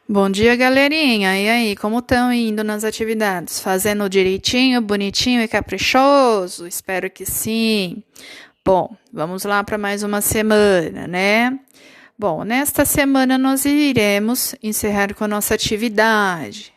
Bom dia, galerinha. E aí, como estão indo nas atividades? Fazendo direitinho, bonitinho e caprichoso? Espero que sim. Bom, vamos lá para mais uma semana, né? Bom, nesta semana nós iremos encerrar com a nossa atividade.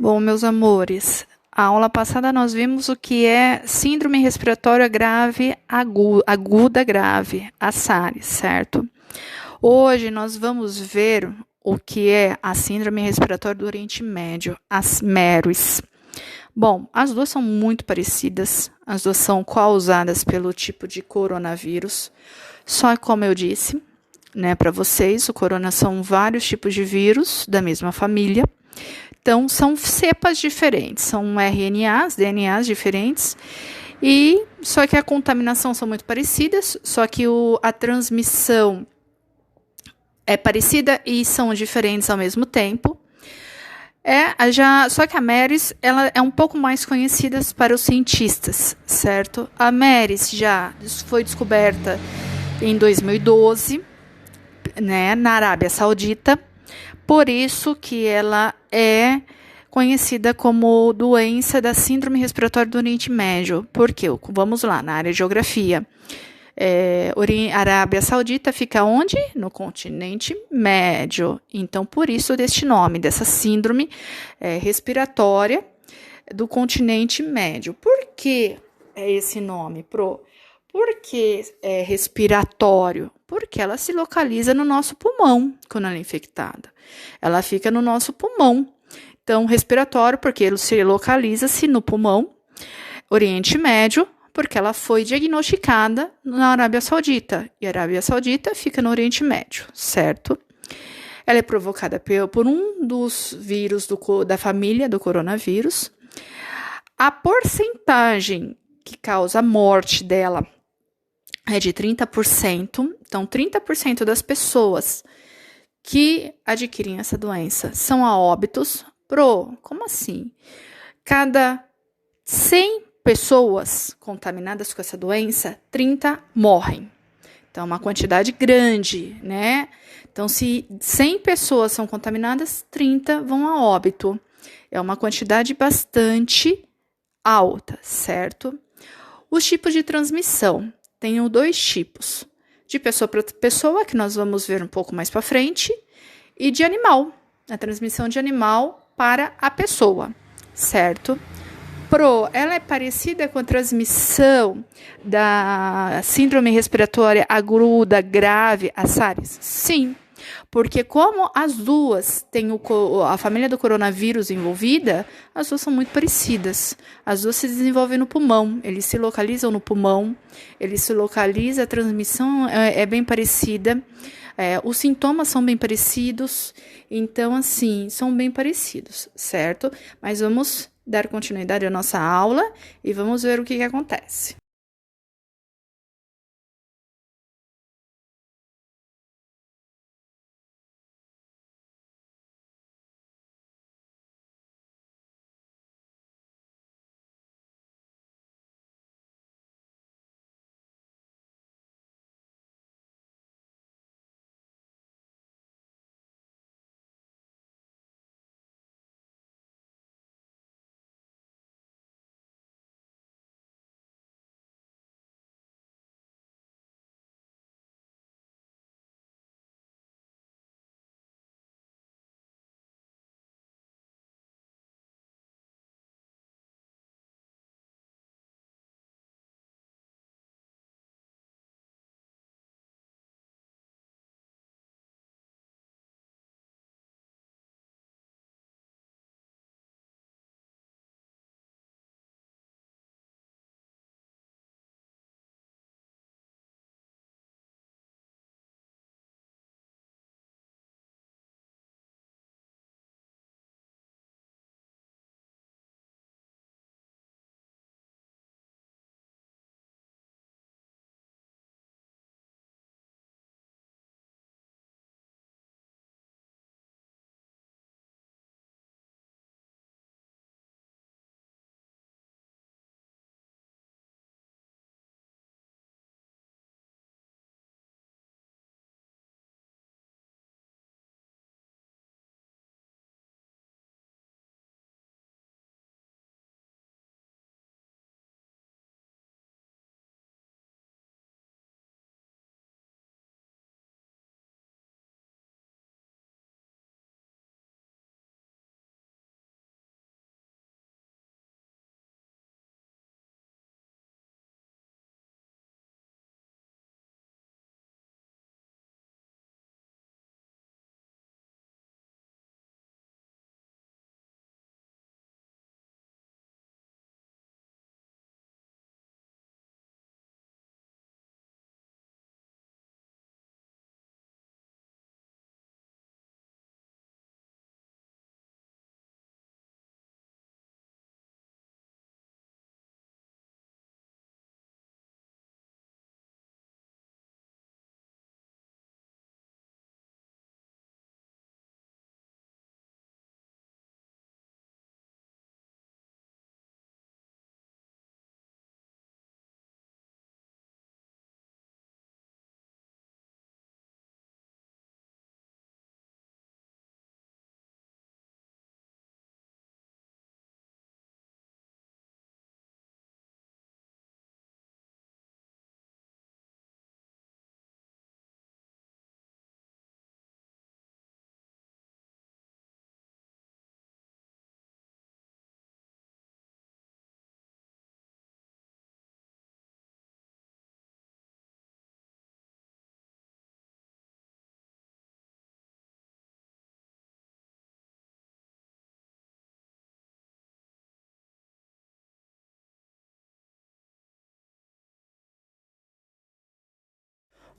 Bom, meus amores, a aula passada nós vimos o que é síndrome respiratória grave aguda grave, a SARS, certo? Hoje nós vamos ver o que é a síndrome respiratória do Oriente Médio, as MERS. Bom, as duas são muito parecidas, as duas são causadas pelo tipo de coronavírus, só que, como eu disse, né, para vocês, o corona são vários tipos de vírus da mesma família. Então, são cepas diferentes, são RNAs, DNAs diferentes, e só que a contaminação são muito parecidas, só que a transmissão é parecida e são diferentes ao mesmo tempo. Só que a MERS ela é um pouco mais conhecida para os cientistas, certo? A MERS já foi descoberta em 2012, né, na Arábia Saudita. Por isso que ela é conhecida como doença da síndrome respiratória do Oriente Médio. Por quê? Vamos lá, na área de geografia. Arábia Saudita fica onde? No continente médio. Então, por isso deste nome, dessa síndrome respiratória do continente médio. Por que é esse nome, Pro? Por que é respiratório? Porque ela se localiza no nosso pulmão quando ela é infectada. Ela fica no nosso pulmão. Então, respiratório, porque ele se localiza-se no pulmão. Oriente Médio, porque ela foi diagnosticada na Arábia Saudita. E a Arábia Saudita fica no Oriente Médio, certo? Ela é provocada por um dos vírus da família do coronavírus. A porcentagem que causa a morte dela é de 30%. Então, 30% das pessoas que adquirem essa doença são a óbitos. Como assim? Cada 100 pessoas contaminadas com essa doença, 30 morrem. Então, é uma quantidade grande, né? Então, se 100 pessoas são contaminadas, 30 vão a óbito. É uma quantidade bastante alta, certo? Os tipos de transmissão. Tenho 2 tipos. De pessoa para pessoa, que nós vamos ver um pouco mais para frente, e de animal. a transmissão de animal para a pessoa, certo? Pro, ela é parecida com a transmissão da síndrome respiratória aguda grave, a SARS? Sim, porque como as duas têm a família do coronavírus envolvida, as duas são muito parecidas. As duas se desenvolvem no pulmão, eles se localizam no pulmão, a transmissão é bem parecida, os sintomas são bem parecidos, então, assim, são bem parecidos, certo? Mas vamos dar continuidade à nossa aula e vamos ver o que acontece.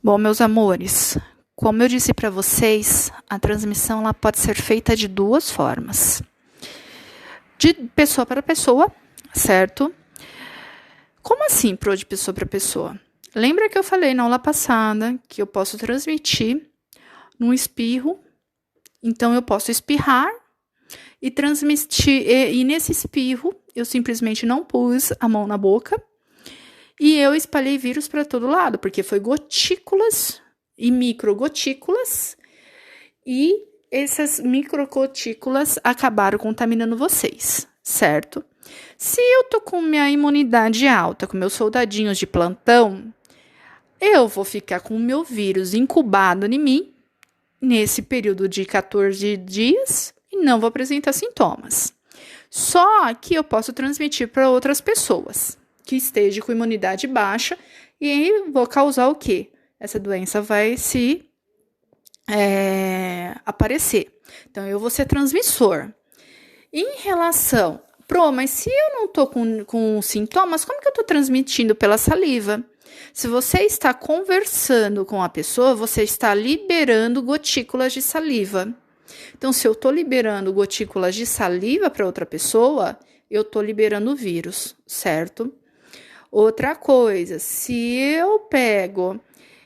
Bom, meus amores, como eu disse para vocês, a transmissão ela pode ser feita de duas formas. De pessoa para pessoa, certo? Como assim, de pessoa para pessoa? Lembra que eu falei na aula passada que eu posso transmitir num espirro, então eu posso espirrar e transmitir, e nesse espirro eu simplesmente não pus a mão na boca e eu espalhei vírus para todo lado, porque foi gotículas e microgotículas, e essas microgotículas acabaram contaminando vocês, certo? Se eu tô com minha imunidade alta, com meus soldadinhos de plantão, eu vou ficar com o meu vírus incubado em mim nesse período de 14 dias e não vou apresentar sintomas. Só que eu posso transmitir para outras pessoas que estejam com imunidade baixa e aí vou causar o quê? Essa doença vai se aparecer. Então, eu vou ser transmissor. Em relação, mas se eu não estou com sintomas, como que eu estou transmitindo pela saliva? Se você está conversando com a pessoa, você está liberando gotículas de saliva. Então, se eu estou liberando gotículas de saliva para outra pessoa, eu estou liberando o vírus, certo? Outra coisa, se eu pego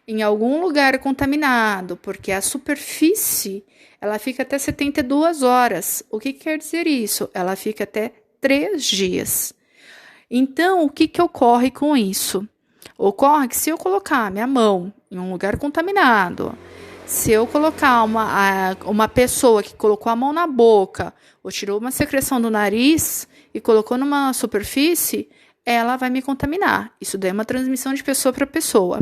em algum lugar contaminado, porque a superfície, ela fica até 72 horas. O que quer dizer isso? Ela fica até 3 dias. Então, o que ocorre com isso? Ocorre que se eu colocar minha mão em um lugar contaminado, se eu colocar uma pessoa que colocou a mão na boca, ou tirou uma secreção do nariz e colocou numa superfície, ela vai me contaminar. Isso daí é uma transmissão de pessoa para pessoa.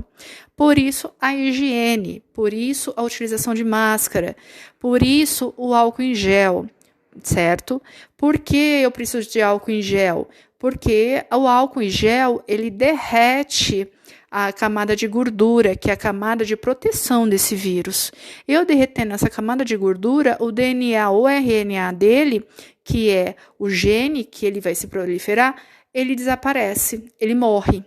Por isso, a higiene, por isso, a utilização de máscara, por isso, o álcool em gel, certo? Por que eu preciso de álcool em gel? Porque o álcool em gel, ele derrete a camada de gordura, que é a camada de proteção desse vírus. Eu derretendo essa camada de gordura, o DNA ou RNA dele, que é o gene que ele vai se proliferar, ele desaparece, ele morre.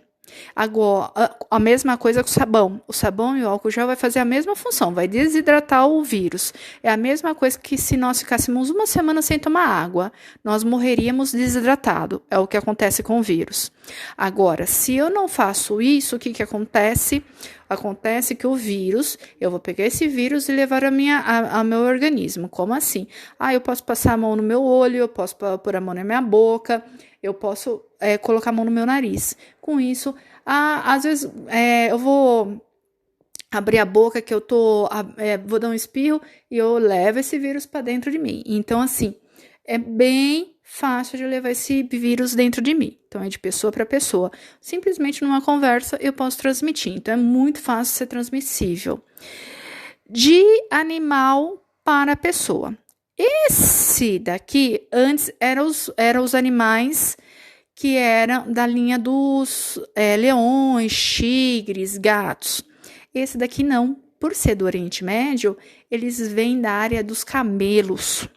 Agora, a mesma coisa com o sabão. O sabão e o álcool gel vai fazer a mesma função, vai desidratar o vírus. É a mesma coisa que se nós ficássemos uma semana sem tomar água, nós morreríamos desidratado. É o que acontece com o vírus. Agora, se eu não faço isso, o que acontece? Acontece que o vírus, eu vou pegar esse vírus e levar ao meu organismo. Como assim? Eu posso passar a mão no meu olho, eu posso pôr a mão na minha boca, eu posso colocar a mão no meu nariz. Com isso, às vezes eu vou abrir a boca que eu vou dar um espirro e eu levo esse vírus para dentro de mim. Então, assim, é bem fácil de levar esse vírus dentro de mim. Então, é de pessoa para pessoa. Simplesmente numa conversa eu posso transmitir. Então, é muito fácil ser transmissível. De animal para pessoa. Esse daqui, antes, eram os animais que eram da linha dos leões, tigres, gatos. Esse daqui não. Por ser do Oriente Médio, eles vêm da área dos camelos.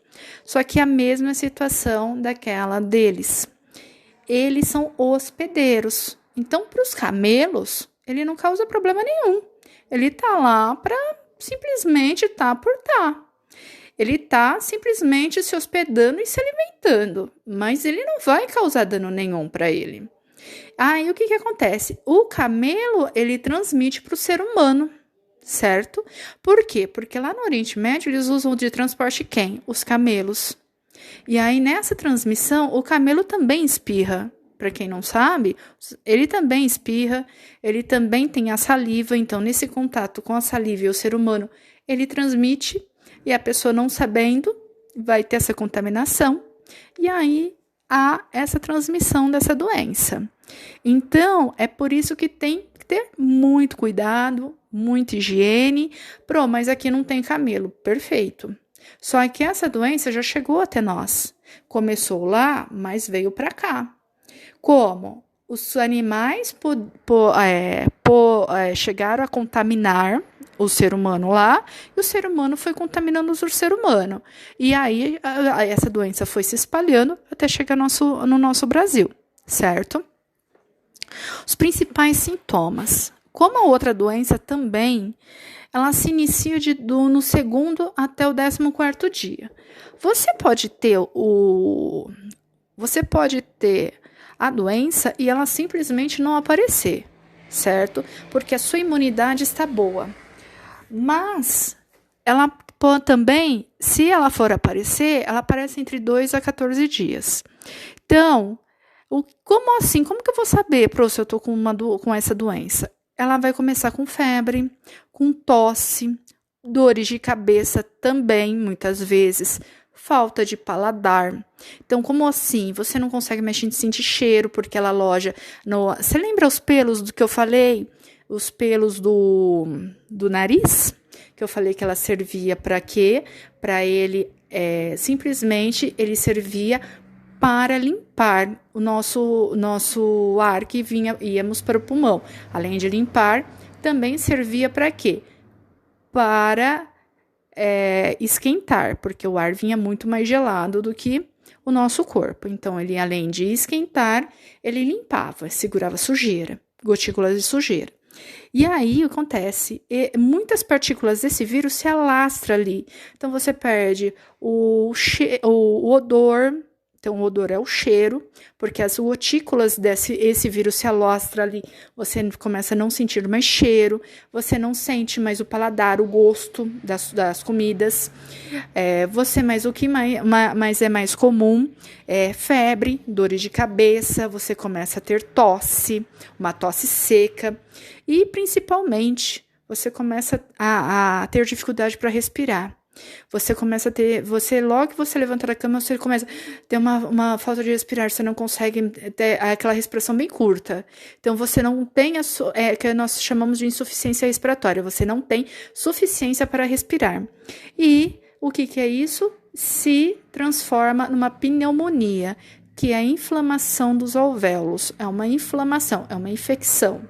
Só que a mesma situação daquela deles. Eles são hospedeiros. Então, para os camelos, ele não causa problema nenhum. Ele está lá para simplesmente estar por estar. Ele está simplesmente se hospedando e se alimentando, mas ele não vai causar dano nenhum para ele. E o que acontece? O camelo, ele transmite para o ser humano, certo? Por quê? Porque lá no Oriente Médio, eles usam de transporte quem? Os camelos. E aí, nessa transmissão, o camelo também espirra. Para quem não sabe, ele também espirra, ele também tem a saliva. Então, nesse contato com a saliva e o ser humano, ele transmite. E a pessoa não sabendo, vai ter essa contaminação. E aí, há essa transmissão dessa doença. Então, é por isso que tem que ter muito cuidado, muita higiene. Mas aqui não tem camelo. Perfeito. Só que essa doença já chegou até nós. Começou lá, mas veio para cá. Como? Os animais chegaram a contaminar o ser humano lá, e o ser humano foi contaminando o ser humano. E aí, essa doença foi se espalhando até chegar no nosso Brasil, certo? Os principais sintomas. Como a outra doença também, ela se inicia no 2º até o 14º dia. Você pode ter a doença e ela simplesmente não aparecer, certo? Porque a sua imunidade está boa. Mas ela também, se ela for aparecer, ela aparece entre 2 a 14 dias. Então, como assim? Como que eu vou saber se eu estou com essa doença? Ela vai começar com febre, com tosse, dores de cabeça também, muitas vezes, falta de paladar. Então, como assim? Você não consegue mais sentir cheiro porque ela aloja no... Você lembra os pelos do que eu falei? Os pelos do nariz? que eu falei que ela servia para quê? Para ele, simplesmente, ele servia para limpar o nosso ar que íamos para o pulmão. Além de limpar, também servia para quê? Para esquentar, porque o ar vinha muito mais gelado do que o nosso corpo. Então, ele, além de esquentar, ele limpava, segurava sujeira, gotículas de sujeira. E aí acontece, muitas partículas desse vírus se alastram ali. Então você perde o odor. Então, o odor é o cheiro, porque as gotículas esse vírus se alastra ali, você começa a não sentir mais cheiro, você não sente mais o paladar, o gosto das comidas. O que mais é mais comum é febre, dores de cabeça, você começa a ter tosse, uma tosse seca, e principalmente você começa a ter dificuldade para respirar. Você começa a ter, logo que você levanta da cama, você começa a ter uma falta de respirar, você não consegue ter aquela respiração bem curta. Então, você não tem que nós chamamos de insuficiência respiratória, você não tem suficiência para respirar. E o que é isso? Se transforma numa pneumonia, que é a inflamação dos alvéolos. É uma inflamação, é uma infecção.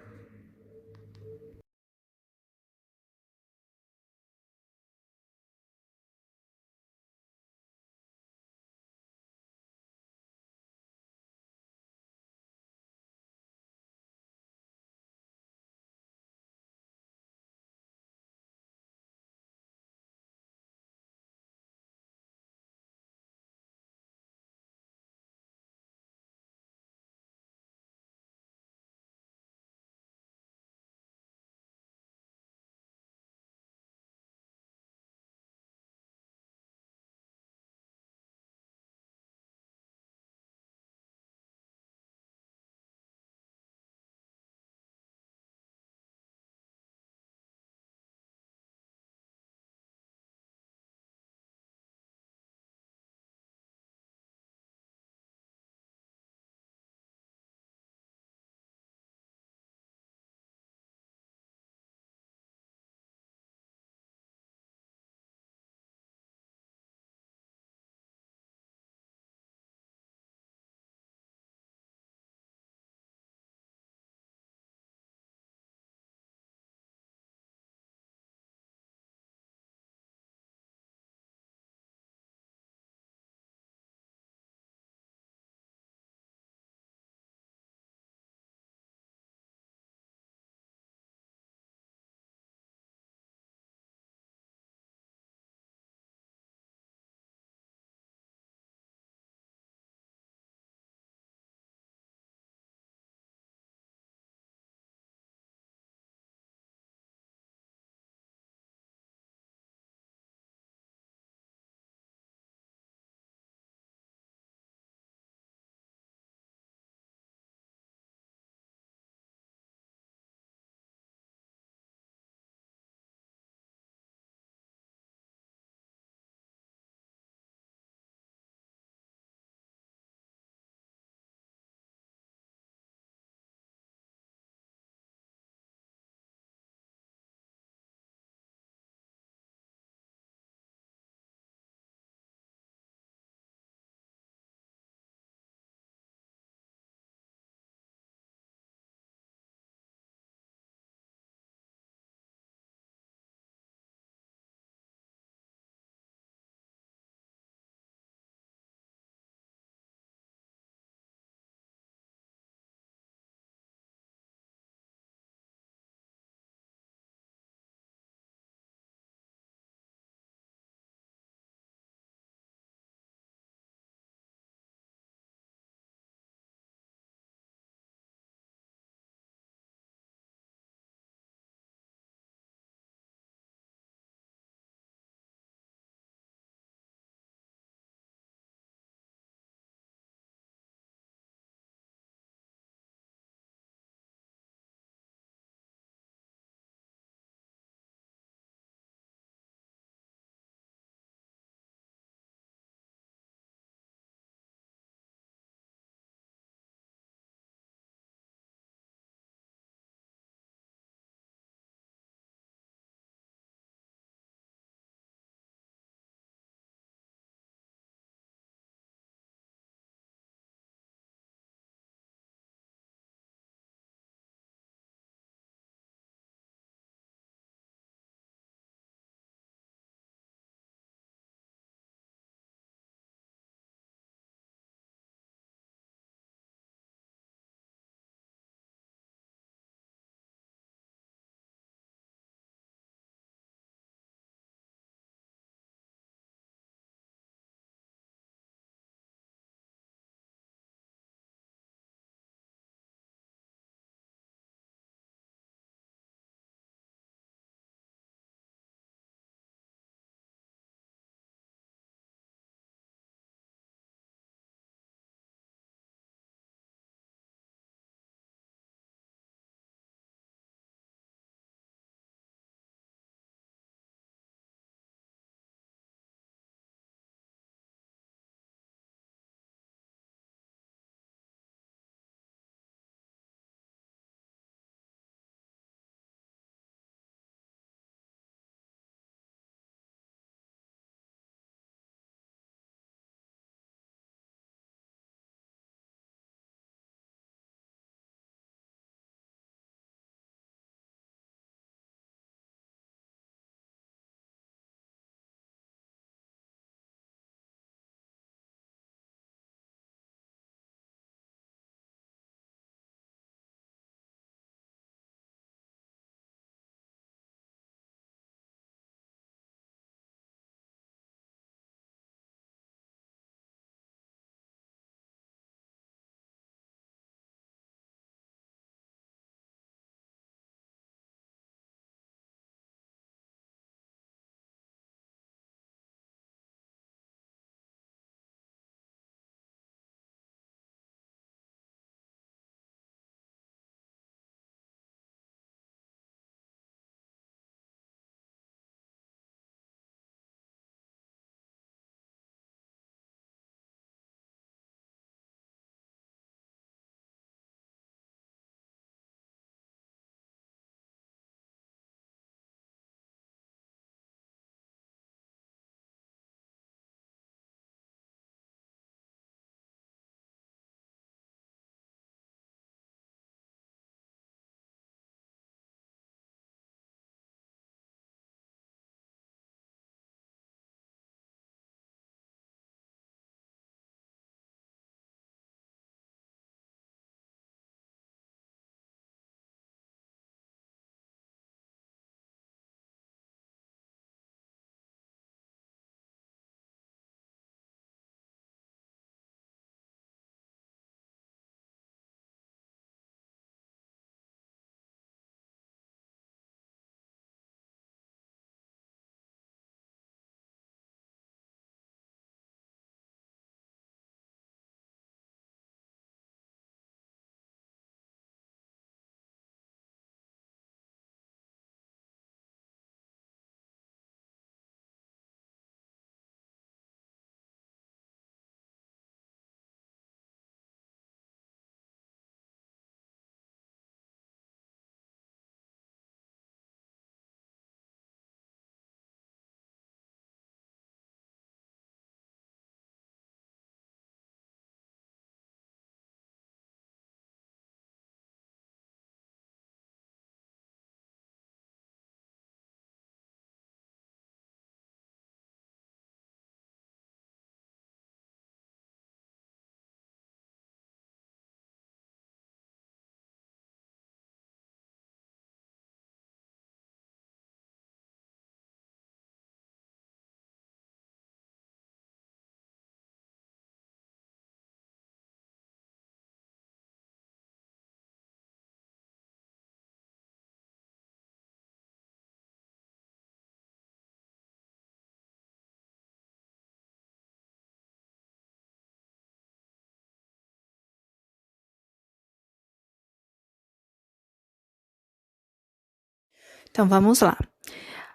Então, vamos lá.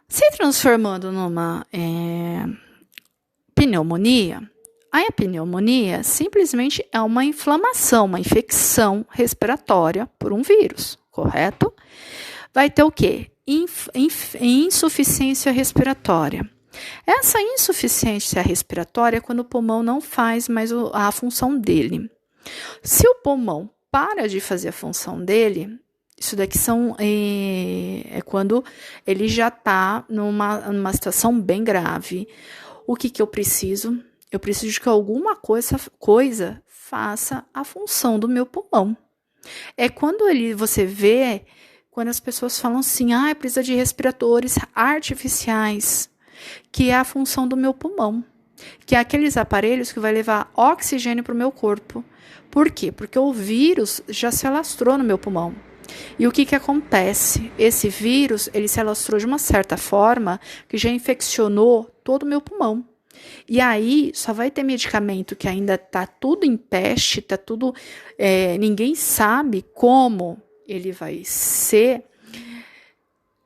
Se transformando numa pneumonia, a pneumonia simplesmente é uma inflamação, uma infecção respiratória por um vírus, correto? Vai ter o quê? Insuficiência respiratória. Essa insuficiência respiratória é quando o pulmão não faz mais a função dele. Se o pulmão para de fazer a função dele, isso daqui é quando ele já está numa situação bem grave. O que eu preciso? Eu preciso de que alguma coisa faça a função do meu pulmão. É quando você vê, quando as pessoas falam assim, precisa de respiradores artificiais, que é a função do meu pulmão, que é aqueles aparelhos que vai levar oxigênio para o meu corpo. Por quê? Porque o vírus já se alastrou no meu pulmão. E o que acontece? Esse vírus, ele se alastrou de uma certa forma que já infeccionou todo o meu pulmão. E aí, só vai ter medicamento que ainda está tudo em teste, tá tudo, ninguém sabe como ele vai ser,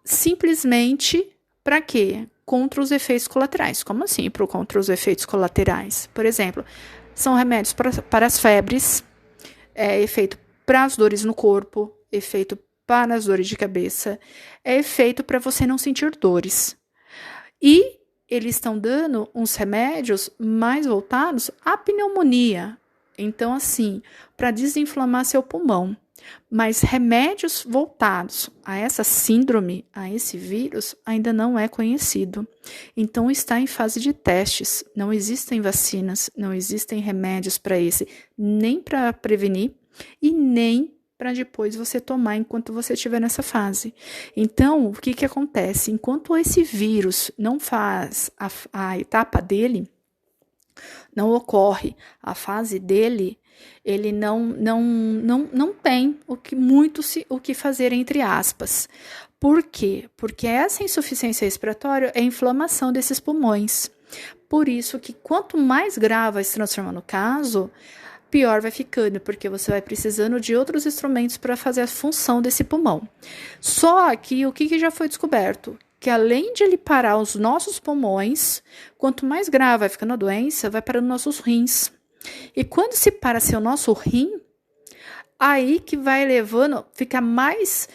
simplesmente para quê? Contra os efeitos colaterais. Como assim contra os efeitos colaterais? Por exemplo, são remédios para as febres, efeito para as dores no corpo, efeito para as dores de cabeça, é efeito para você não sentir dores. E eles estão dando uns remédios mais voltados à pneumonia. Então, assim, para desinflamar seu pulmão. Mas remédios voltados a essa síndrome, a esse vírus, ainda não é conhecido. Então, está em fase de testes. Não existem vacinas, não existem remédios para esse, nem para prevenir e nem para depois você tomar enquanto você estiver nessa fase. Então, o que acontece? Enquanto esse vírus não faz a etapa dele, não ocorre a fase dele, ele não tem o que fazer, entre aspas. Por quê? Porque essa insuficiência respiratória é a inflamação desses pulmões. Por isso que quanto mais grave vai se transformando o caso, pior vai ficando, porque você vai precisando de outros instrumentos para fazer a função desse pulmão. Só que o que já foi descoberto? Que além de ele parar os nossos pulmões, quanto mais grave vai ficando a doença, vai parando nossos rins. E quando se para ser o nosso rim, aí que vai levando, fica mais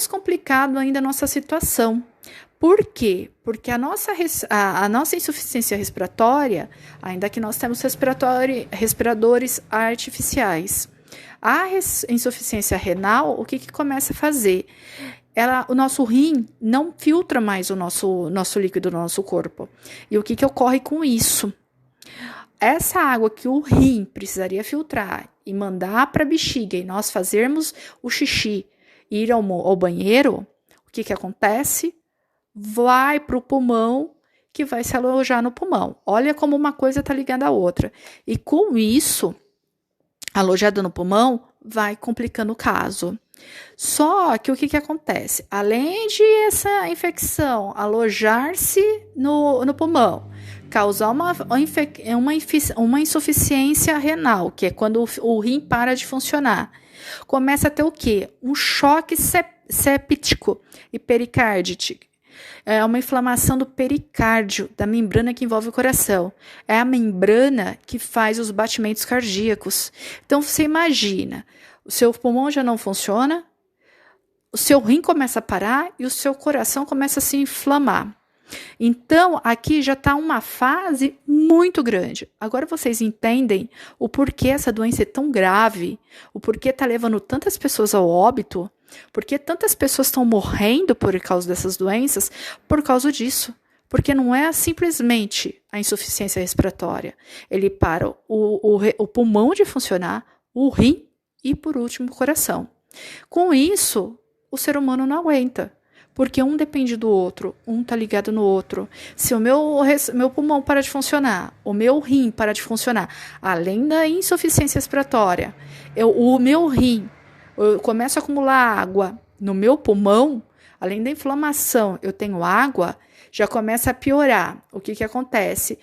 complicado ainda a nossa situação. Por quê? Porque a nossa insuficiência respiratória, ainda que nós temos respiradores artificiais, a insuficiência renal, o que começa a fazer? O nosso rim não filtra mais o nosso líquido do nosso corpo. E o que ocorre com isso? Essa água que o rim precisaria filtrar e mandar para a bexiga e nós fazermos o xixi e ir ao banheiro, o que acontece? Vai para o pulmão, que vai se alojar no pulmão. Olha como uma coisa está ligada à outra. E com isso, alojado no pulmão, vai complicando o caso. Só que o que acontece? Além de essa infecção alojar-se no pulmão, causar uma insuficiência renal, que é quando o rim para de funcionar, começa a ter o quê? Um choque séptico e pericárdite. É uma inflamação do pericárdio, da membrana que envolve o coração. É a membrana que faz os batimentos cardíacos. Então, você imagina, o seu pulmão já não funciona, o seu rim começa a parar e o seu coração começa a se inflamar. Então, aqui já está uma fase muito grande. Agora vocês entendem o porquê essa doença é tão grave, o porquê está levando tantas pessoas ao óbito, porquê tantas pessoas estão morrendo por causa dessas doenças, por causa disso. Porque não é simplesmente a insuficiência respiratória. Ele para o pulmão de funcionar, o rim e, por último, o coração. Com isso, o ser humano não aguenta. Porque um depende do outro, um tá ligado no outro. Se o meu pulmão para de funcionar, o meu rim para de funcionar, além da insuficiência respiratória, o meu rim, eu começo a acumular água no meu pulmão, além da inflamação, eu tenho água, já começa a piorar. O que acontece?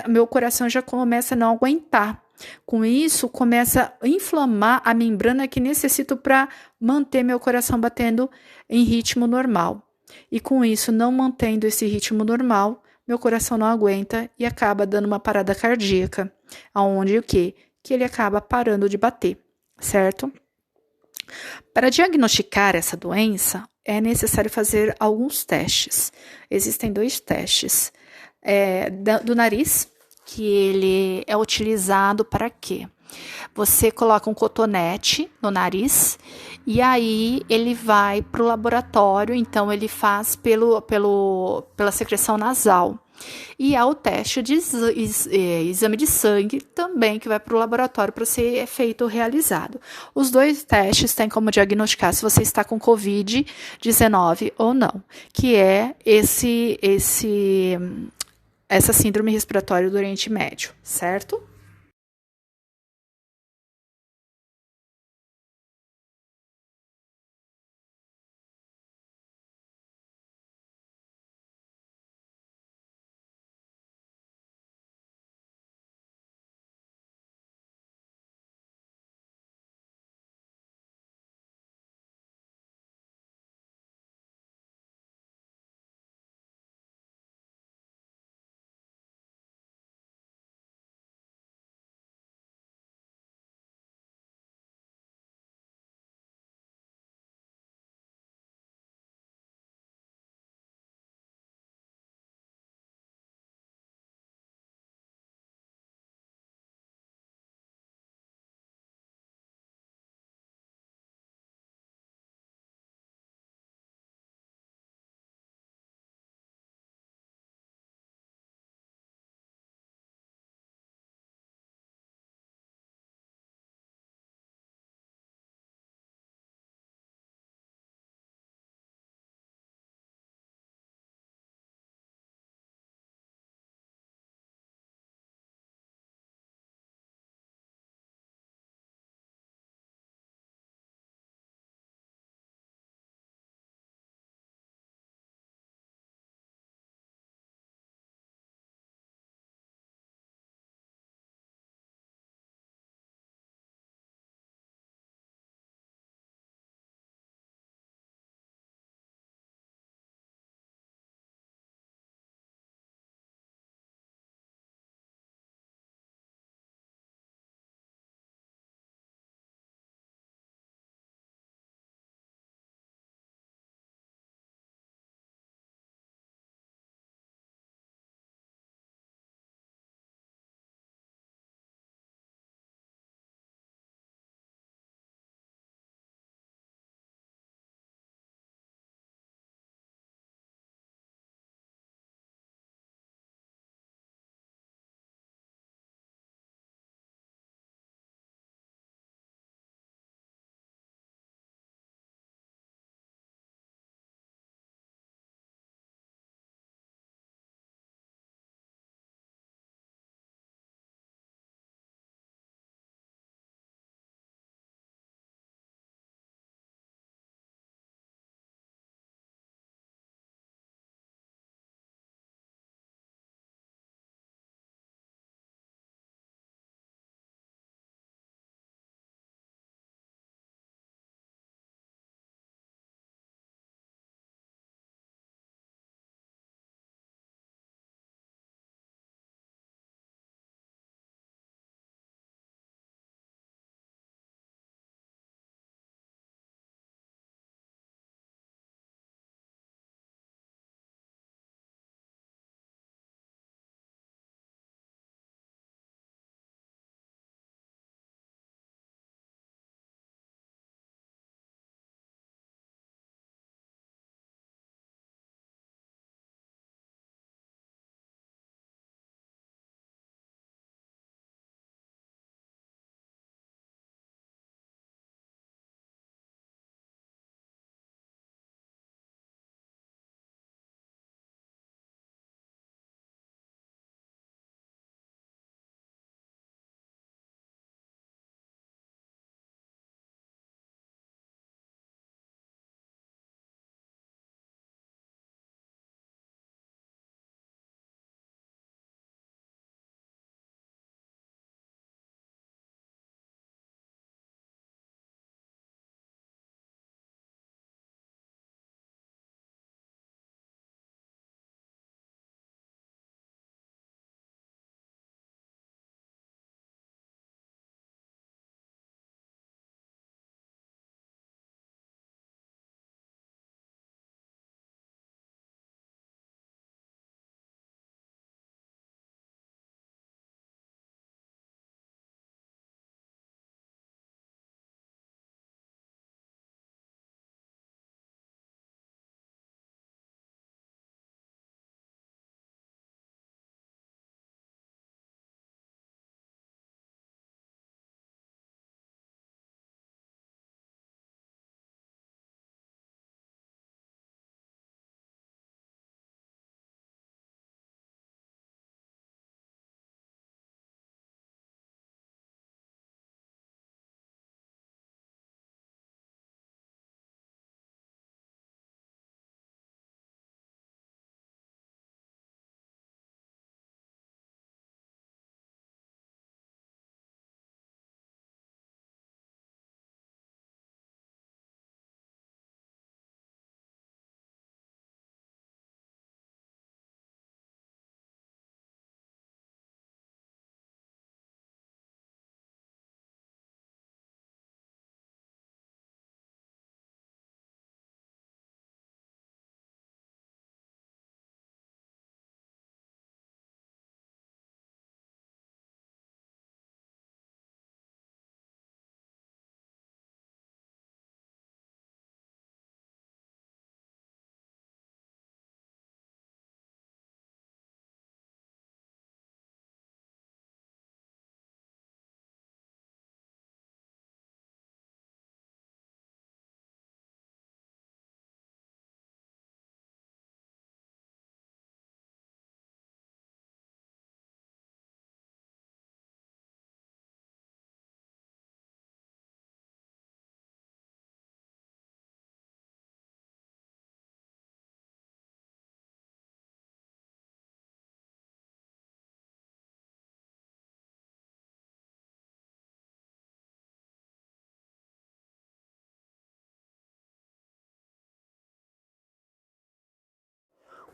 Meu coração já começa a não aguentar. Com isso, começa a inflamar a membrana que necessito para manter meu coração batendo em ritmo normal. e com isso não mantendo esse ritmo normal, meu coração não aguenta e acaba dando uma parada cardíaca, aonde o quê? Que ele acaba parando de bater, certo? Para diagnosticar essa doença, é necessário fazer alguns testes. Existem dois testes. Do nariz, que ele é utilizado para quê? Você coloca um cotonete no nariz e aí ele vai para o laboratório, então ele faz pela secreção nasal. E há o teste de exame de sangue também que vai para o laboratório para ser feito realizado. Os dois testes têm como diagnosticar se você está com Covid-19 ou não, que é essa síndrome respiratória do Oriente Médio, certo?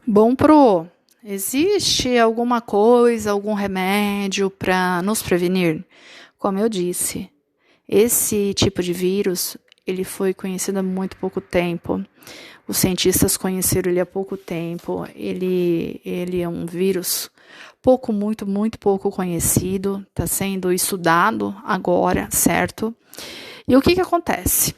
Bom, Pro, existe alguma coisa, algum remédio para nos prevenir? Como eu disse, esse tipo de vírus, ele foi conhecido há muito pouco tempo. Os cientistas conheceram ele há pouco tempo. Ele é um vírus muito pouco conhecido. Está sendo estudado agora, certo? E o que acontece?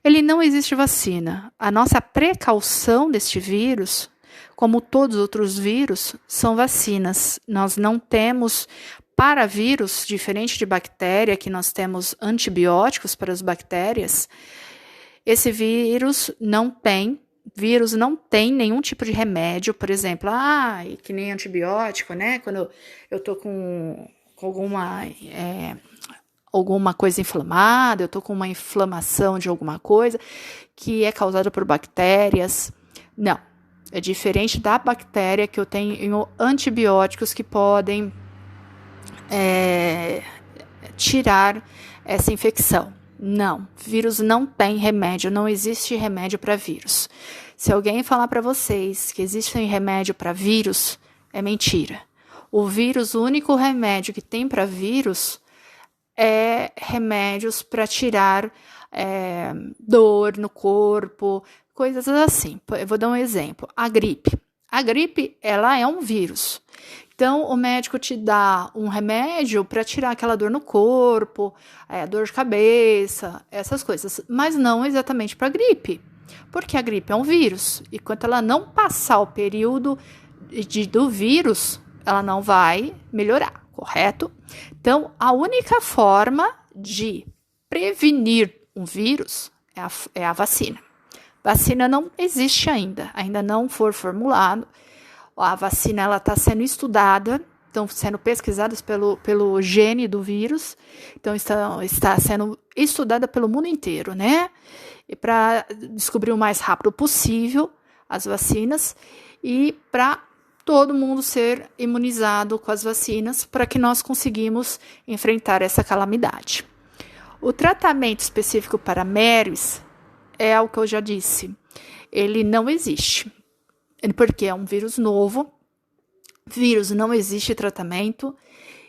Ele não existe vacina. A nossa precaução deste vírus, como todos os outros vírus, são vacinas. Nós não temos para vírus, diferente de bactéria, que nós temos antibióticos para as bactérias, esse vírus não tem nenhum tipo de remédio, por exemplo, que nem antibiótico, né? Quando eu tô com alguma coisa inflamada, eu tô com uma inflamação de alguma coisa que é causada por bactérias. Não, é diferente da bactéria, que eu tenho antibióticos que podem tirar essa infecção. Não, vírus não tem remédio, não existe remédio para vírus. Se alguém falar para vocês que existe remédio para vírus, é mentira. O único remédio que tem para vírus é remédios para tirar dor no corpo, coisas assim. Eu vou dar um exemplo. A gripe. A gripe, ela é um vírus. Então, o médico te dá um remédio para tirar aquela dor no corpo, dor de cabeça, essas coisas. Mas não exatamente para gripe, porque a gripe é um vírus. E enquanto ela não passar o período do vírus, ela não vai melhorar, correto? Então, a única forma de prevenir um vírus é a vacina. Vacina não existe ainda não foi formulado. A vacina ela está sendo estudada, estão sendo pesquisadas pelo gene do vírus, então está sendo estudada pelo mundo inteiro, né? E para descobrir o mais rápido possível as vacinas e para todo mundo ser imunizado com as vacinas para que nós conseguimos enfrentar essa calamidade. O tratamento específico para MERS é o que eu já disse, ele não existe. Porque é um vírus novo, vírus não existe tratamento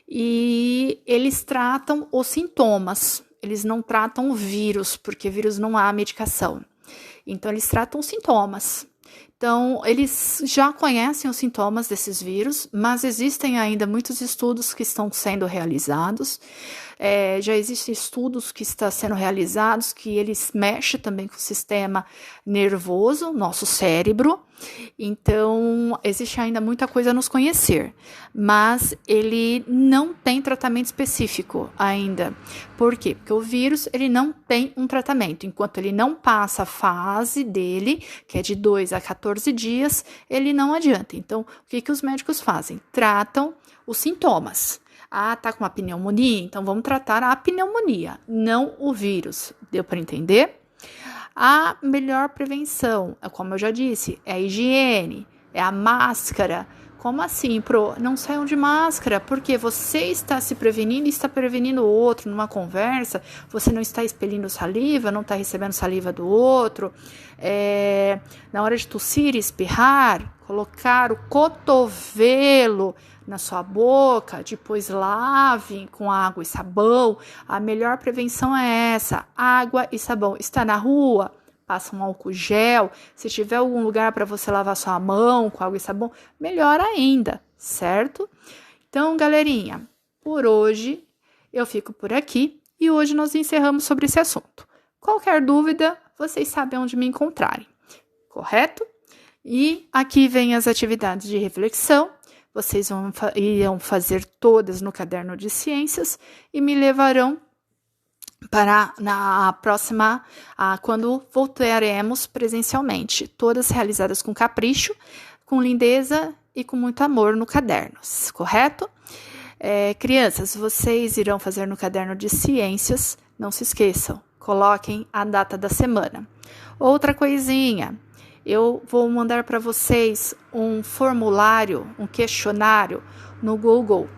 e eles tratam os sintomas, eles não tratam o vírus, porque vírus não há medicação. Então, eles tratam os sintomas. Então, eles já conhecem os sintomas desses vírus, mas existem ainda muitos estudos que estão sendo realizados. Já existem estudos que estão sendo realizados que eles mexem também com o sistema nervoso, nosso cérebro. Então, existe ainda muita coisa a nos conhecer, mas ele não tem tratamento específico ainda. Por quê? Porque o vírus ele não tem um tratamento. Enquanto ele não passa a fase dele, que é de 2 a 14 dias, ele não adianta. Então, o que os médicos fazem? Tratam os sintomas. Tá com uma pneumonia? Então, vamos tratar a pneumonia, não o vírus. Deu para entender? A melhor prevenção, como eu já disse, é a higiene, é a máscara. Como assim, Não saiam de máscara, porque você está se prevenindo e está prevenindo o outro numa conversa, você não está expelindo saliva, não está recebendo saliva do outro. Na hora de tossir e espirrar, colocar o cotovelo na sua boca, depois lave com água e sabão. A melhor prevenção é essa, água e sabão. Está na rua? Passa um álcool gel. Se tiver algum lugar para você lavar sua mão com água e sabão, melhor ainda, certo? Então, galerinha, por hoje eu fico por aqui e hoje nós encerramos sobre esse assunto. Qualquer dúvida, vocês sabem onde me encontrarem, correto? E aqui vem as atividades de reflexão. Vocês irão fazer todas no caderno de ciências e me levarão para na próxima, quando voltaremos presencialmente, todas realizadas com capricho, com lindeza e com muito amor no caderno, correto? Crianças, vocês irão fazer no caderno de ciências, não se esqueçam, coloquem a data da semana. Outra coisinha, eu vou mandar para vocês um formulário, um questionário no Google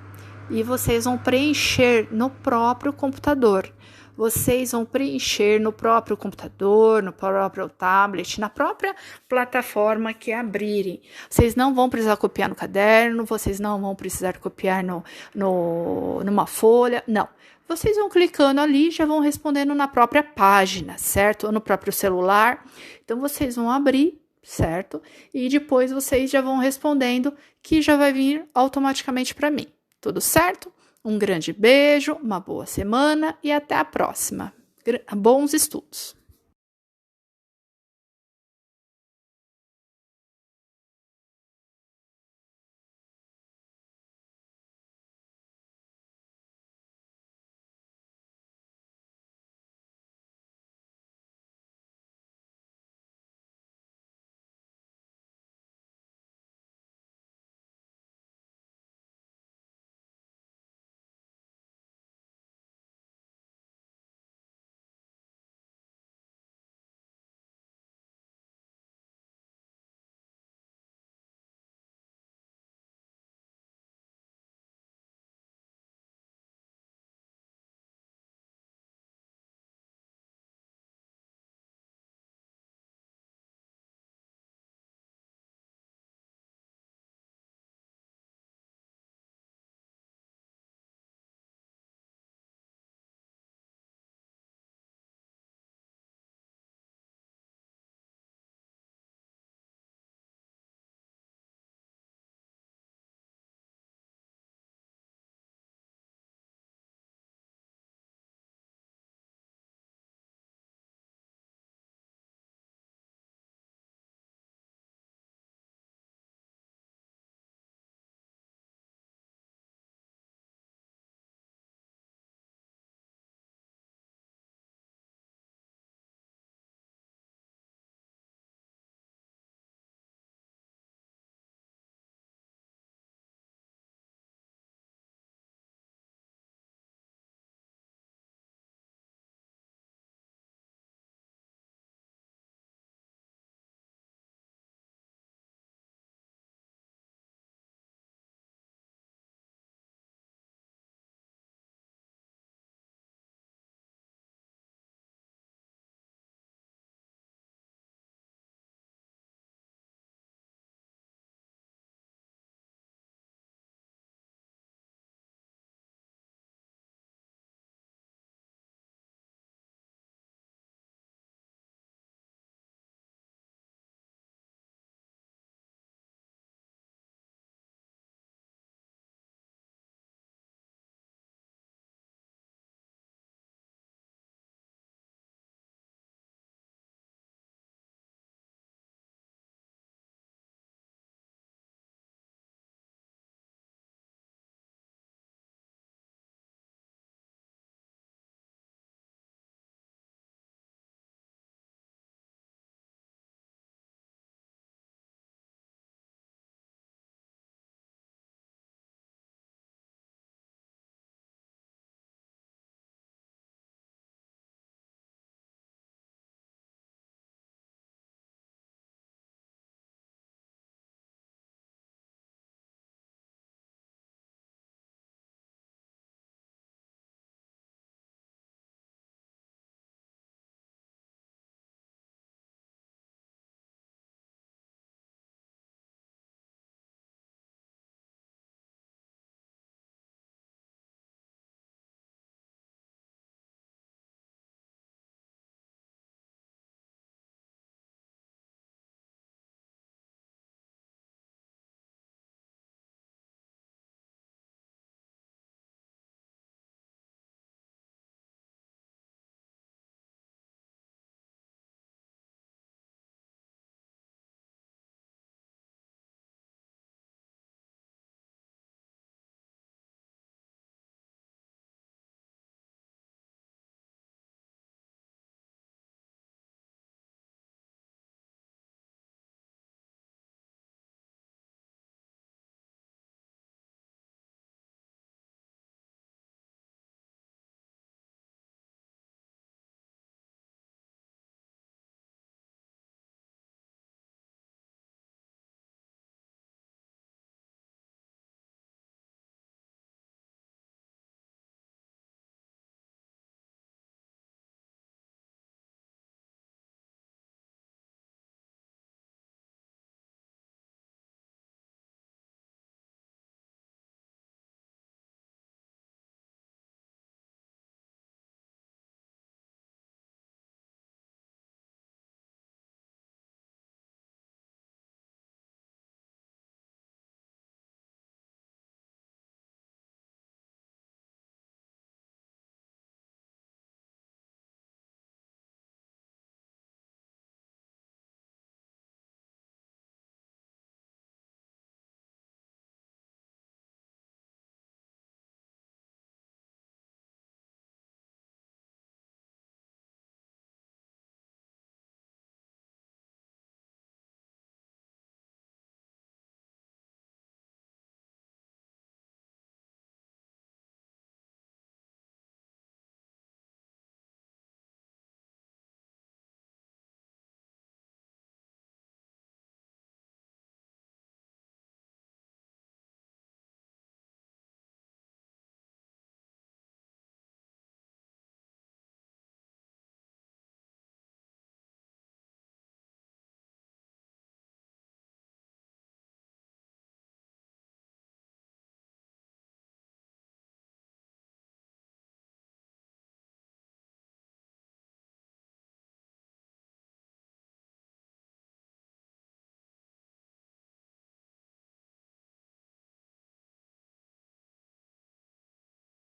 e vocês vão preencher no próprio computador. vocês vão preencher no próprio computador, no próprio tablet, na própria plataforma que abrirem. Vocês não vão precisar copiar no caderno, vocês não vão precisar copiar numa folha, não. Vocês vão clicando ali e já vão respondendo na própria página, certo? Ou no próprio celular. Então, vocês vão abrir, certo? E depois vocês já vão respondendo, que já vai vir automaticamente para mim. Tudo certo? Um grande beijo, uma boa semana e até a próxima. Bons estudos!